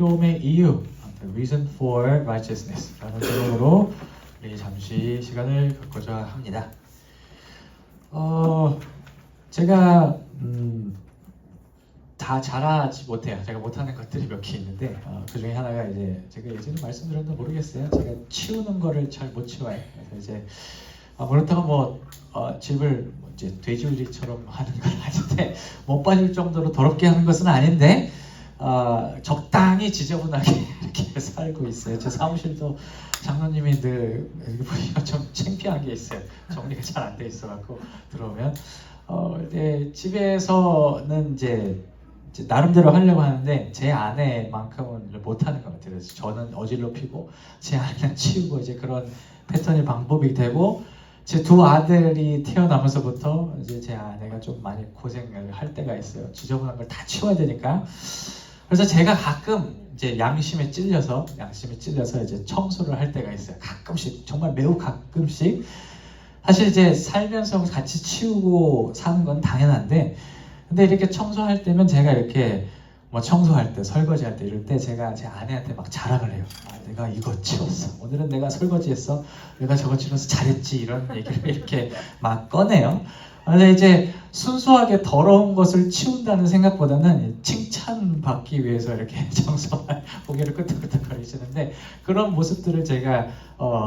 의로움의 이유, The Reason for Righteousness 라는 제목으로 우리 잠시 시간을 갖고자 합니다. 제가 다 잘하지 못해요. 제가 못하는 것들이 몇 개 있는데 그 중에 하나가 이제 제가 예전에 말씀드렸는지 모르겠어요. 제가 치우는 거를 잘 못 치워요. 그래서 이제 그렇다고 집을 이제 돼지우리처럼 하는 건 아닌데 못 빠질 정도로 더럽게 하는 것은 아닌데 적당히 지저분하게 이렇게 살고 있어요. 제 사무실도 장로님이 늘 보기가 좀 창피한 게 있어요. 정리가 잘 안 돼 있어갖고 들어오면 집에서는 이제 나름대로 하려고 하는데 제 아내만큼은 못하는 것 같아요. 그래서 저는 어질럽히고 제 아내는 치우고 이제 그런 패턴이 반복이 되고 제 두 아들이 태어나면서부터 이제 제 아내가 좀 많이 고생을 할 때가 있어요. 지저분한 걸 다 치워야 되니까. 그래서 제가 가끔 이제 양심에 찔려서 이제 청소를 할 때가 있어요. 가끔씩, 정말 매우 가끔씩. 사실 이제 살면서 같이 치우고 사는 건 당연한데, 근데 이렇게 청소할 때면 제가 이렇게 청소할 때, 설거지할 때 이럴 때 제가 제 아내한테 막 자랑을 해요. 내가 이거 치웠어. 오늘은 내가 설거지했어. 내가 저거 치워서 잘했지. 이런 얘기를 이렇게 막 꺼내요. 근데 이제 순수하게 더러운 것을 치운다는 생각보다는 칭찬받기 위해서 이렇게 청소할 고개를 끄덕끄덕거리시는데 그런 모습들을 제가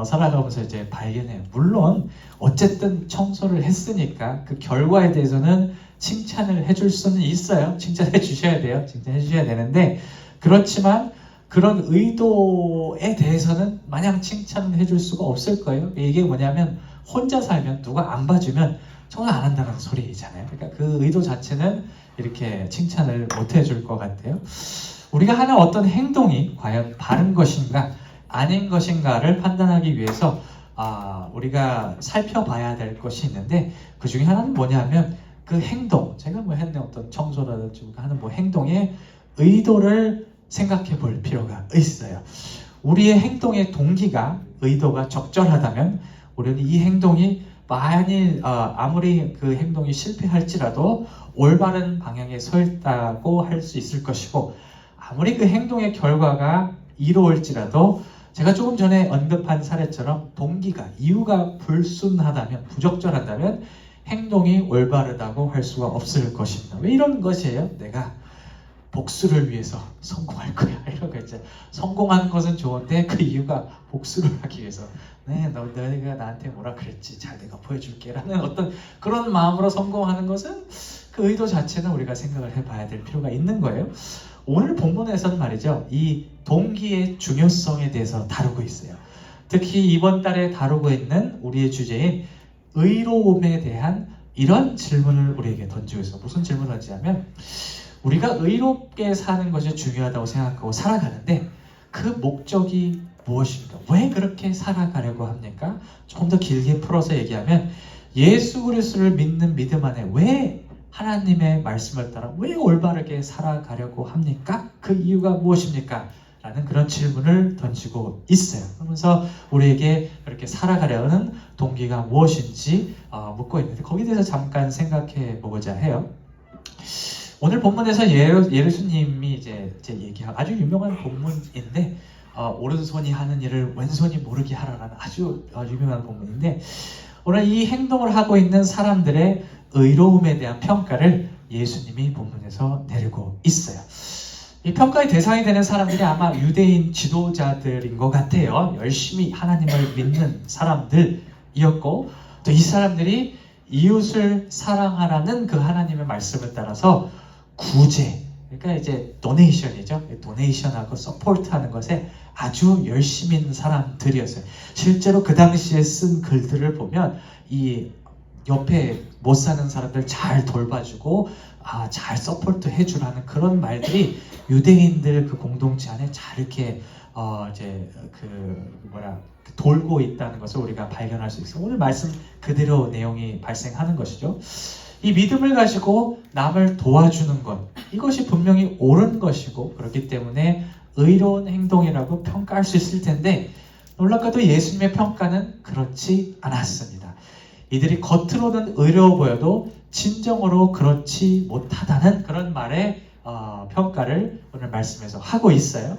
살아가면서 이제 발견해요. 물론 어쨌든 청소를 했으니까 그 결과에 대해서는 칭찬을 해줄 수는 있어요. 칭찬해 주셔야 돼요. 칭찬해 주셔야 되는데 그렇지만 그런 의도에 대해서는 마냥 칭찬을 해줄 수가 없을 거예요. 이게 뭐냐면 혼자 살면 누가 안 봐주면 청소 안 한다는 소리잖아요. 그러니까 그 의도 자체는 이렇게 칭찬을 못 해줄 것 같아요. 우리가 하는 어떤 행동이 과연 바른 것인가 아닌 것인가를 판단하기 위해서 우리가 살펴봐야 될 것이 있는데 그 중에 하나는 뭐냐면 그 행동, 제가 했는 어떤 청소라든지 하는 행동의 의도를 생각해 볼 필요가 있어요. 우리의 행동의 동기가, 의도가 적절하다면 우리는 이 행동이 만일 아무리 그 행동이 실패할지라도 올바른 방향에 서 있다고 할 수 있을 것이고 아무리 그 행동의 결과가 이로울지라도 제가 조금 전에 언급한 사례처럼 동기가, 이유가 불순하다면, 부적절하다면 행동이 올바르다고 할 수가 없을 것입니다. 왜 이런 것이에요? 내가 복수를 위해서 성공할 거야. 이런 거 있죠. 성공하는 것은 좋은데 그 이유가 복수를 하기 위해서. 너희가 나한테 뭐라 그랬지. 잘 내가 보여줄게. 라는 어떤 그런 마음으로 성공하는 것은 그 의도 자체는 우리가 생각을 해봐야 될 필요가 있는 거예요. 오늘 본문에서는 말이죠. 이 동기의 중요성에 대해서 다루고 있어요. 특히 이번 달에 다루고 있는 우리의 주제인 의로움에 대한 이런 질문을 우리에게 던지고 있어요. 무슨 질문을 던지냐면 우리가 의롭게 사는 것이 중요하다고 생각하고 살아가는데 그 목적이 무엇입니까? 왜 그렇게 살아가려고 합니까? 조금 더 길게 풀어서 얘기하면 예수 그리스도를 믿는 믿음 안에 왜 하나님의 말씀을 따라 왜 올바르게 살아가려고 합니까? 그 이유가 무엇입니까? 라는 그런 질문을 던지고 있어요. 그러면서 우리에게 이렇게 살아가려는 동기가 무엇인지 묻고 있는데 거기에 대해서 잠깐 생각해 보고자 해요. 오늘 본문에서 예수님이 이제 얘기한 아주 유명한 본문인데 오른손이 하는 일을 왼손이 모르게 하라라는 아주 유명한 본문인데 오늘 이 행동을 하고 있는 사람들의 의로움에 대한 평가를 예수님이 본문에서 내리고 있어요. 이 평가의 대상이 되는 사람들이 아마 유대인 지도자들인 것 같아요. 열심히 하나님을 믿는 사람들이었고 또 이 사람들이 이웃을 사랑하라는 그 하나님의 말씀을 따라서 구제, 그러니까 이제 도네이션이죠. 도네이션하고 서포트하는 것에 아주 열심인 사람들이었어요. 실제로 그 당시에 쓴 글들을 보면 이 옆에 못 사는 사람들 잘 돌봐주고 잘 서포트 해주라는 그런 말들이 유대인들 그 공동체 안에 잘 이렇게 돌고 있다는 것을 우리가 발견할 수 있어요. 오늘 말씀 그대로 내용이 발생하는 것이죠. 이 믿음을 가지고 남을 도와주는 것, 이것이 분명히 옳은 것이고 그렇기 때문에 의로운 행동이라고 평가할 수 있을 텐데 놀랍게도 예수님의 평가는 그렇지 않았습니다. 이들이 겉으로는 의로워 보여도 진정으로 그렇지 못하다는 그런 말에 평가를 오늘 말씀에서 하고 있어요.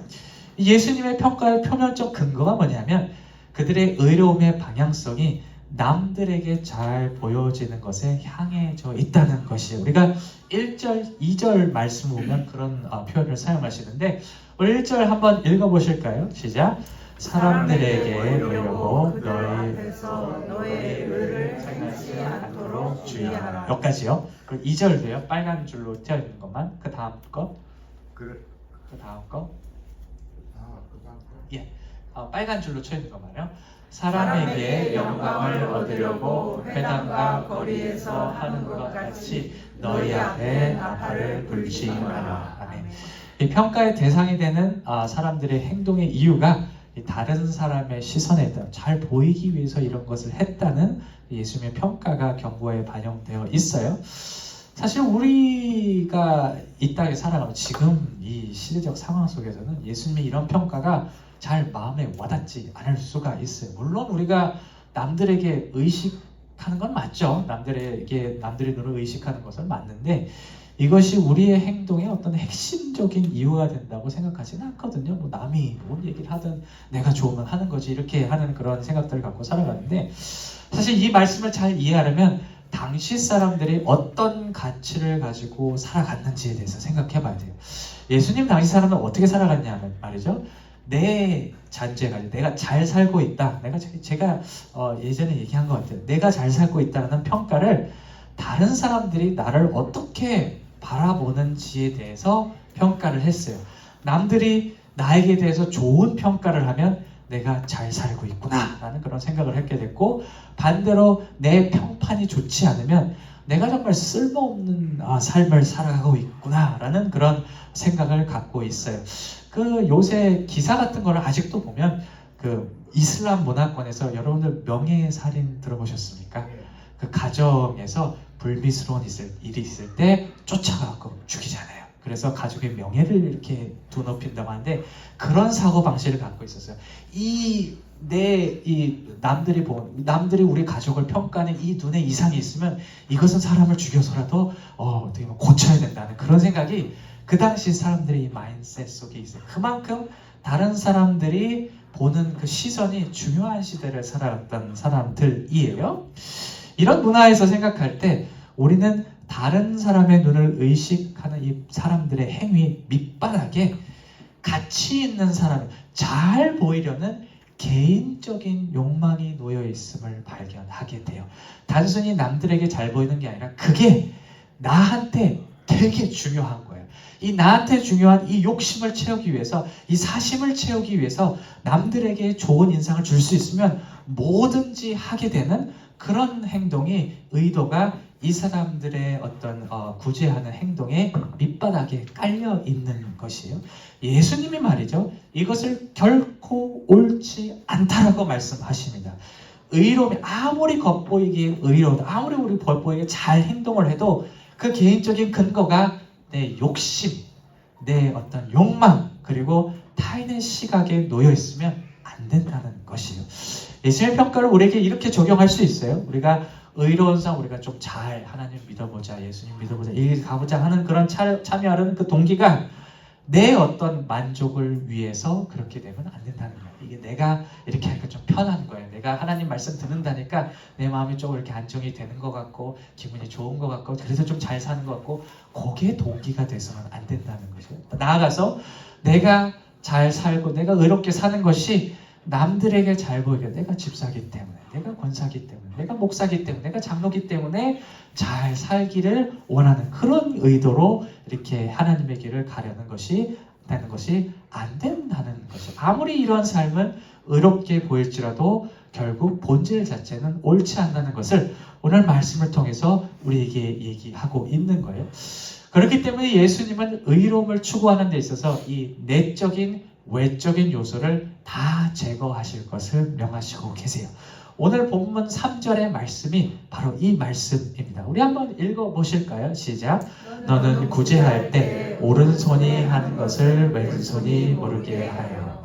예수님의 평가의 표면적 근거가 뭐냐면 그들의 의로움의 방향성이 남들에게 잘 보여지는 것에 향해져 있다는 것이에요. 우리가 1절, 2절 말씀 보면 그런 표현을 사용하시는데 우리 1절 한번 읽어보실까요? 시작! 사람들에게 보이려고 너희 앞에서 너의 의를 행하지 않도록 주의하라. 여기까지요. 그리고 2절도요. 빨간 줄로 튀어 있는 것만. 그 다음 거. 그 다음 거. 예. 빨간 줄로 쳐 있는 것만요. 사람에게 영광을 얻으려고 회당과 거리에서 하는 것 같이 너희 앞에 나팔을 불지 마라. 아멘. 이 평가의 대상이 되는 사람들의 행동의 이유가 다른 사람의 시선에 잘 보이기 위해서 이런 것을 했다는 예수님의 평가가 경고에 반영되어 있어요. 사실 우리가 이 땅에 살아가면 지금 이 시대적 상황 속에서는 예수님의 이런 평가가 잘 마음에 와닿지 않을 수가 있어요. 물론 우리가 남들에게 의식하는 건 맞죠. 남들의 눈을 의식하는 것은 맞는데 이것이 우리의 행동의 어떤 핵심적인 이유가 된다고 생각하지는 않거든요. 뭐 남이 뭔 얘기를 하든 내가 좋으면 하는 거지 이렇게 하는 그런 생각들을 갖고 살아가는데 사실 이 말씀을 잘 이해하려면 당시 사람들이 어떤 가치를 가지고 살아갔는지에 대해서 생각해 봐야 돼요. 예수님 당시 사람은 어떻게 살아갔냐면 말이죠. 내 잔재가 내가 잘 살고 있다. 제가 예전에 얘기한 것 같아요. 내가 잘 살고 있다는 평가를 다른 사람들이 나를 어떻게 바라보는지에 대해서 평가를 했어요. 남들이 나에게 대해서 좋은 평가를 하면 내가 잘 살고 있구나 라는 그런 생각을 하게 됐고 반대로 내 평판이 좋지 않으면 내가 정말 쓸모없는 삶을 살아가고 있구나 라는 그런 생각을 갖고 있어요. 그 요새 기사 같은 거를 아직도 보면 그 이슬람 문화권에서 여러분들 명예살인 들어보셨습니까? 그 가정에서 불미스러운 일이 있을 때 쫓아가고 죽이잖아요. 그래서 가족의 명예를 이렇게 두높인다고 하는데 그런 사고 방식을 갖고 있었어요. 남들이 우리 가족을 평가하는 이 눈에 이상이 있으면 이것은 사람을 죽여서라도 어떻게 보면 고쳐야 된다는 그런 생각이 그 당시 사람들의 이 마인드셋 속에 있어요. 그만큼 다른 사람들이 보는 그 시선이 중요한 시대를 살아갔던 사람들이에요. 이런 문화에서 생각할 때 우리는 다른 사람의 눈을 의식하는 이 사람들의 행위 밑바닥에 가치 있는 사람, 잘 보이려는 개인적인 욕망이 놓여 있음을 발견하게 돼요. 단순히 남들에게 잘 보이는 게 아니라 그게 나한테 되게 중요한 거예요. 이 나한테 중요한 이 욕심을 채우기 위해서, 이 사심을 채우기 위해서 남들에게 좋은 인상을 줄 수 있으면 뭐든지 하게 되는 그런 행동이 의도가 이 사람들의 어떤 구제하는 행동에 밑바닥에 깔려 있는 것이에요. 예수님이 말이죠. 이것을 결코 옳지 않다라고 말씀하십니다. 의로움이 아무리 겉보이기에 의로우다, 아무리 우리 겉보이기에 잘 행동을 해도 그 개인적인 근거가 내 욕심, 내 어떤 욕망, 그리고 타인의 시각에 놓여 있으면 안 된다는 것이에요. 예수님의 평가를 우리에게 이렇게 적용할 수 있어요. 우리가 의로운 삶, 우리가 좀 잘 하나님 믿어보자, 예수님 믿어보자, 이렇게 가보자 하는 그런 참여하는 그 동기가 내 어떤 만족을 위해서 그렇게 되면 안 된다는 거예요. 이게 내가 이렇게 하니까 좀 편한 거예요. 내가 하나님 말씀 듣는다니까 내 마음이 조금 이렇게 안정이 되는 것 같고 기분이 좋은 것 같고 그래서 좀 잘 사는 것 같고 그게 동기가 돼서는 안 된다는 거죠. 나아가서 내가 잘 살고 내가 의롭게 사는 것이 남들에게 잘 보이게 내가 집사기 때문에, 내가 권사기 때문에, 내가 목사기 때문에, 내가 장로기 때문에 잘 살기를 원하는 그런 의도로 이렇게 하나님의 길을 가려는 것이 안 된다는 거죠. 아무리 이런 삶은 의롭게 보일지라도 결국 본질 자체는 옳지 않다는 것을 오늘 말씀을 통해서 우리에게 얘기하고 있는 거예요. 그렇기 때문에 예수님은 의로움을 추구하는 데 있어서 이 내적인 외적인 요소를 다 제거하실 것을 명하시고 계세요. 오늘 본문 3절의 말씀이 바로 이 말씀입니다. 우리 한번 읽어보실까요? 시작. 너는 구제할 때 오른손이 하는 것을 왼손이 모르게 하여.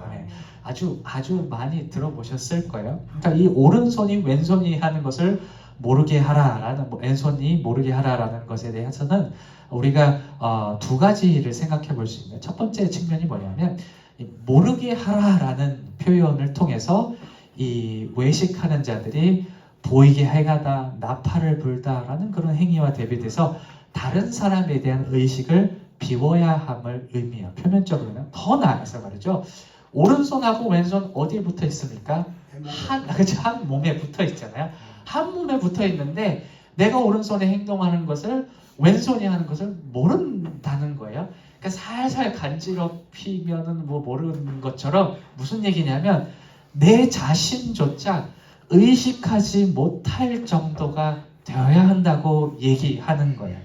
아주 많이 들어보셨을 거예요. 그러니까 이 오른손이 왼손이 하는 것을 모르게 하라라는 왼손이 모르게 하라라는 것에 대해서는 우리가 두 가지를 생각해 볼 수 있는 첫 번째 측면이 뭐냐면 이 모르게 하라라는 표현을 통해서 이 외식하는 자들이 보이게 행하다, 나팔을 불다라는 그런 행위와 대비돼서 다른 사람에 대한 의식을 비워야 함을 의미해요. 표면적으로는 더 나아가서 말이죠. 오른손하고 왼손 어디에 붙어 있습니까? 한 몸에 붙어 있잖아요. 한 몸에 붙어 있는데 내가 오른손에 행동하는 것을 왼손이 하는 것을 모른다는 거예요. 그러니까 살살 간지럽히면은 모르는 것처럼 무슨 얘기냐면 내 자신조차 의식하지 못할 정도가 되어야 한다고 얘기하는 거예요.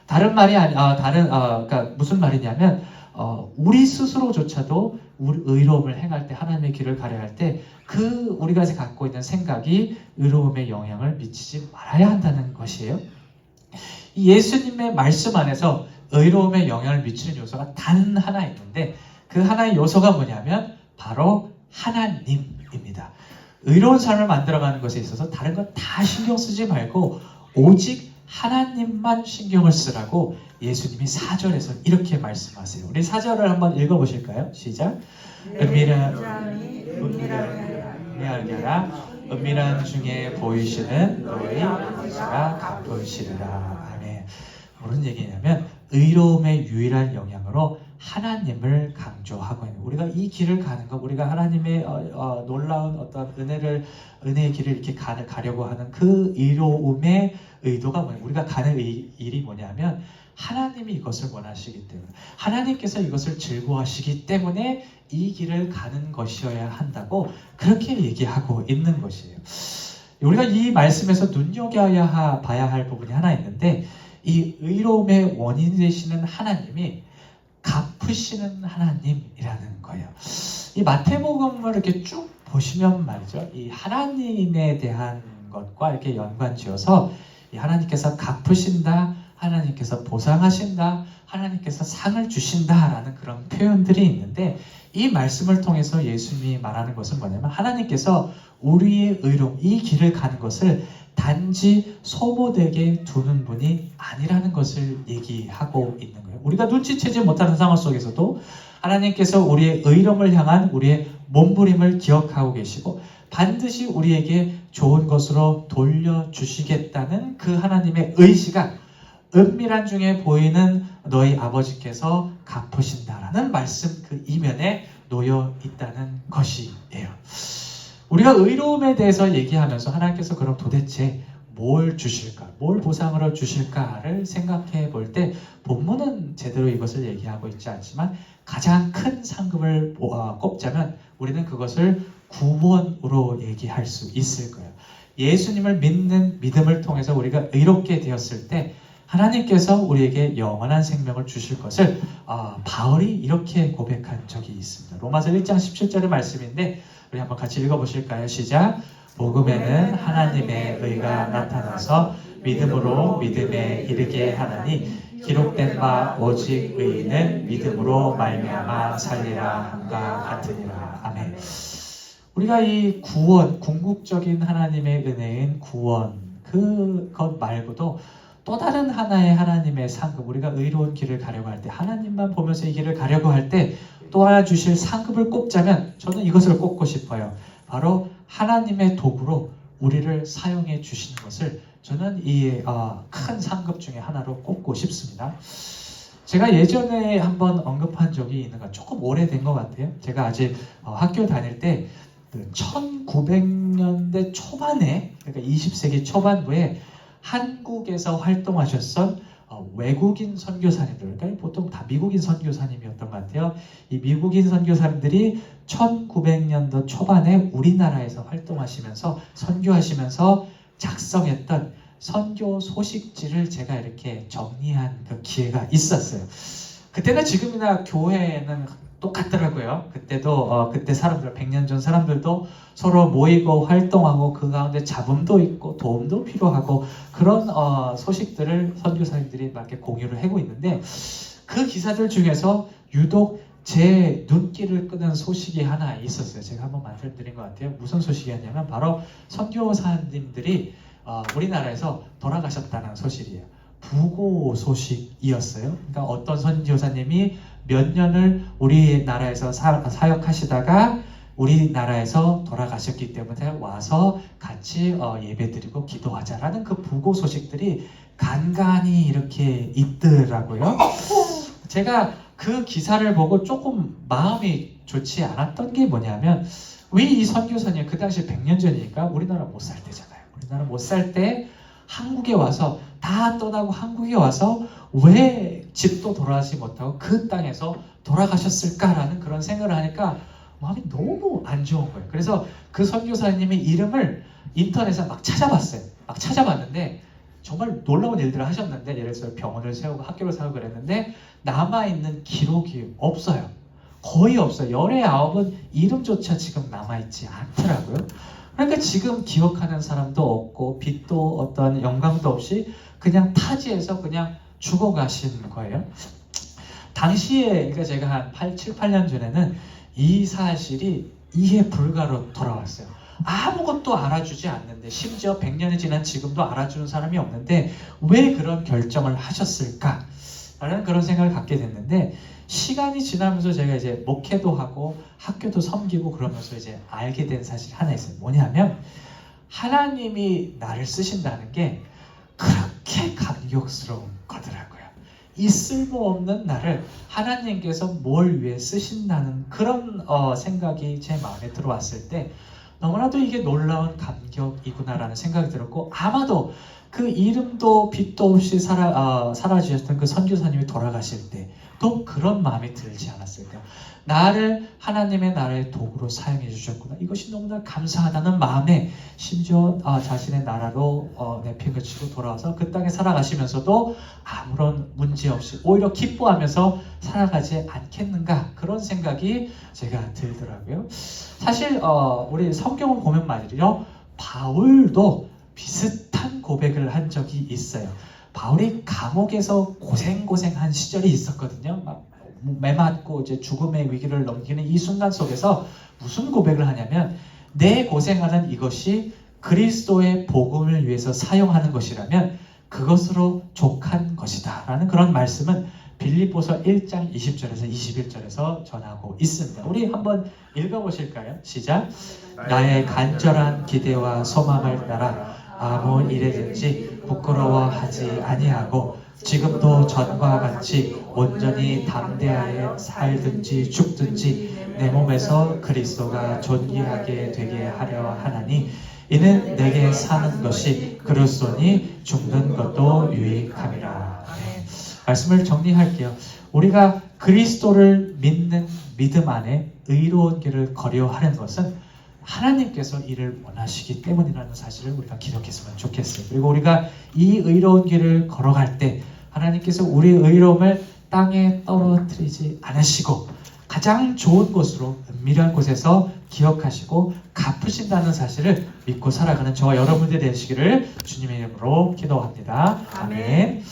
다른 말이 그러니까 무슨 말이냐면 우리 스스로조차도 우리 의로움을 행할 때 하나님의 길을 가려 할 때 그 우리가 갖고 있는 생각이 의로움에 영향을 미치지 말아야 한다는 것이에요. 예수님의 말씀 안에서 의로움에 영향을 미치는 요소가 단 하나 있는데 그 하나의 요소가 뭐냐면 바로 하나님입니다. 의로운 삶을 만들어가는 것에 있어서 다른 건 다 신경 쓰지 말고 오직 하나님만 신경을 쓰라고 예수님이 4절에서 이렇게 말씀하세요. 우리 4절을 한번 읽어보실까요? 시작. 은밀하게 하라. 은밀한 중에 보이시는 너희 아버지가 갚으시리라. 아멘. 무슨 얘기냐면 의로움의 유일한 영향으로 하나님을 강조하고 있는 우리가 이 길을 가는 것, 우리가 하나님의 놀라운 어떤 은혜의 길을 이렇게 가려고 하는 그 의로움의 의도가 뭐냐? 우리가 가는 일이 뭐냐면 하나님이 이것을 원하시기 때문에 하나님께서 이것을 즐거워하시기 때문에 이 길을 가는 것이어야 한다고 그렇게 얘기하고 있는 것이에요. 우리가 이 말씀에서 눈여겨야 봐야 할 부분이 하나 있는데 이 의로움의 원인 되시는 하나님이 갚으시는 하나님이라는 거예요. 이 마태복음을 이렇게 쭉 보시면 말이죠. 이 하나님에 대한 것과 이렇게 연관지어서 이 하나님께서 갚으신다, 하나님께서 보상하신다, 하나님께서 상을 주신다라는 그런 표현들이 있는데 이 말씀을 통해서 예수님이 말하는 것은 뭐냐면 하나님께서 우리의 의로움, 이 길을 가는 것을 단지 소모되게 두는 분이 아니라는 것을 얘기하고 있는 거예요. 우리가 눈치채지 못하는 상황 속에서도 하나님께서 우리의 의로움을 향한 우리의 몸부림을 기억하고 계시고 반드시 우리에게 좋은 것으로 돌려주시겠다는 그 하나님의 의지가 은밀한 중에 보이는 너희 아버지께서 갚으신다라는 말씀 그 이면에 놓여 있다는 것이에요. 우리가 의로움에 대해서 얘기하면서 하나님께서 그럼 도대체 뭘 주실까, 뭘 보상으로 주실까를 생각해 볼 때 본문은 제대로 이것을 얘기하고 있지 않지만 가장 큰 상급을 꼽자면 우리는 그것을 구원으로 얘기할 수 있을 거예요. 예수님을 믿는 믿음을 통해서 우리가 의롭게 되었을 때 하나님께서 우리에게 영원한 생명을 주실 것을 바울이 이렇게 고백한 적이 있습니다. 로마서 1장 17절의 말씀인데 우리 한번 같이 읽어보실까요? 시작. 복음에는 하나님의 의가 나타나서 믿음으로 믿음에 이르게 하나니 기록된 바 오직 의인은 믿음으로 말미암아 살리라 함과 같으니라. 아멘. 우리가 이 구원, 궁극적인 하나님의 은혜인 구원 그것 말고도 또 다른 하나의 하나님의 상급, 우리가 의로운 길을 가려고 할 때 하나님만 보면서 이 길을 가려고 할 때 또 하나 주실 상급을 꼽자면 저는 이것을 꼽고 싶어요. 바로 하나님의 도구로 우리를 사용해 주신 것을 저는 이 큰 상급 중에 하나로 꼽고 싶습니다. 제가 예전에 한번 언급한 적이 있는 건 조금 오래된 것 같아요. 제가 아직 학교 다닐 때 1900년대 초반에, 그러니까 20세기 초반부에 한국에서 활동하셨던 외국인 선교사님들, 그러니까 보통 다 미국인 선교사님이었던 것 같아요. 이 미국인 선교사님들이 1900년도 초반에 우리나라에서 활동하시면서 선교하시면서 작성했던 선교 소식지를 제가 이렇게 정리한 그 기회가 있었어요. 그때나 지금이나 교회는 똑같더라고요. 그때도 그때 사람들 100년 전 사람들도 서로 모이고 활동하고 그 가운데 잡음도 있고 도움도 필요하고 그런 소식들을 선교사님들이 막 이렇게 공유를 하고 있는데 그 기사들 중에서 유독 제 눈길을 끄는 소식이 하나 있었어요. 제가 한번 말씀드린 것 같아요. 무슨 소식이었냐면 바로 선교사님들이 우리나라에서 돌아가셨다는 소식이에요. 부고 소식이었어요. 그러니까 어떤 선교사님이 몇 년을 우리나라에서 사역하시다가 우리나라에서 돌아가셨기 때문에 와서 같이 예배드리고 기도하자라는 그 부고 소식들이 간간히 이렇게 있더라고요. 제가 그 기사를 보고 조금 마음이 좋지 않았던 게 뭐냐면, 왜 이 선교사님, 그 당시 100년 전이니까 우리나라 못 살 때잖아요. 우리나라 못 살 때 한국에 와서 다 떠나고 한국에 와서 왜 집도 돌아가지 못하고 그 땅에서 돌아가셨을까라는 그런 생각을 하니까 마음이 너무 안 좋은 거예요. 그래서 그 선교사님의 이름을 인터넷에 막 찾아봤어요. 막 찾아봤는데 정말 놀라운 일들을 하셨는데, 예를 들어서 병원을 세우고 학교를 세우고 그랬는데 남아있는 기록이 없어요. 거의 없어요. 열의 아홉은 이름조차 지금 남아있지 않더라고요. 그러니까 지금 기억하는 사람도 없고 빛도 어떤 영광도 없이 그냥 타지에서 그냥 죽어가신 거예요. 당시에, 그러니까 제가 한 7, 8년 전에는 이 사실이 이해 불가로 돌아왔어요. 아무것도 알아주지 않는데, 심지어 100년이 지난 지금도 알아주는 사람이 없는데 왜 그런 결정을 하셨을까? 라는 그런 생각을 갖게 됐는데, 시간이 지나면서 제가 이제 목회도 하고 학교도 섬기고 그러면서 이제 알게 된 사실 하나 있어요. 뭐냐면, 하나님이 나를 쓰신다는 게 그렇게 감격스러운 거더라고요. 이 쓸모없는 나를 하나님께서 뭘 위해 쓰신다는 그런 생각이 제 마음에 들어왔을 때 너무나도 이게 놀라운 감격이구나라는 생각이 들었고, 아마도 그 이름도 빛도 없이 사라지셨던 그 선교사님이 돌아가실 때 또 그런 마음이 들지 않았을까요? 나를 하나님의 나라의 도구로 사용해 주셨구나. 이것이 너무나 감사하다는 마음에 심지어 자신의 나라로 내팽개치고 돌아와서 그 땅에 살아가시면서도 아무런 문제 없이 오히려 기뻐하면서 살아가지 않겠는가, 그런 생각이 제가 들더라고요. 사실 우리 성경을 보면 말이죠, 바울도 비슷한 고백을 한 적이 있어요. 바울이 감옥에서 고생한 시절이 있었거든요. 막 매맞고 이제 죽음의 위기를 넘기는 이 순간 속에서 무슨 고백을 하냐면, 내 고생하는 이것이 그리스도의 복음을 위해서 사용하는 것이라면 그것으로 족한 것이다 라는 그런 말씀은 빌립보서 1장 20절에서 21절에서 전하고 있습니다. 우리 한번 읽어보실까요? 시작. 나의 간절한 기대와 소망을 따라 아무 일에든지 부끄러워하지 아니하고 지금도 전과 같이 온전히 담대하게 살든지 죽든지 내 몸에서 그리스도가 존귀하게 되게 하려 하나니, 이는 내게 사는 것이 그리스도니 죽는 것도 유익함이라. 말씀을 정리할게요. 우리가 그리스도를 믿는 믿음 안에 의로운 길을 걸어하는 것은 하나님께서 이를 원하시기 때문이라는 사실을 우리가 기억했으면 좋겠어요. 그리고 우리가 이 의로운 길을 걸어갈 때 하나님께서 우리 의로움을 땅에 떨어뜨리지 않으시고 가장 좋은 곳으로, 은밀한 곳에서 기억하시고 갚으신다는 사실을 믿고 살아가는 저와 여러분들이 되시기를 주님의 이름으로 기도합니다. 아멘.